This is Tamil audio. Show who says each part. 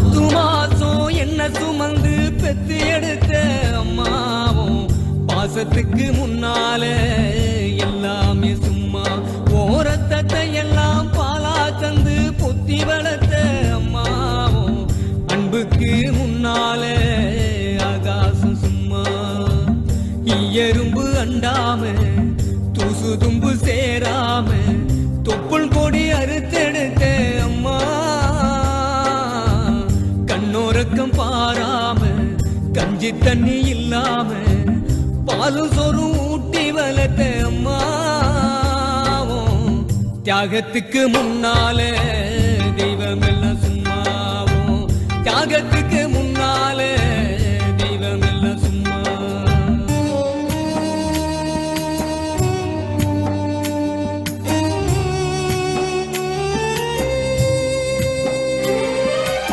Speaker 1: 10 மாசம் என்ன சுமந்து பெத்து எடுத்த அம்மாவும் பாசத்துக்கு முன்னால எல்லாமே சும்மா ஓரத்தத்தை எல்லாம் பாலா தந்து பொத்தி வளர்த்த அம்மாவும் அன்புக்கு முன்னால ஆகாசம் சும்மா எறும்பு அண்டாம தூசு தும்பு சேராம தொப்புள் கொடி அறுத்தெடுத்த அம்மா கண்ணோரக்கம் பாராம கஞ்சி தண்ணி இல்லாம பாலும் சோறும் ஊட்டி வளர்த்த அம்மாவும் தியாகத்துக்கு முன்னால தெய்வம் எல்லாம் சும்மாவும் தியாகத்துக்கு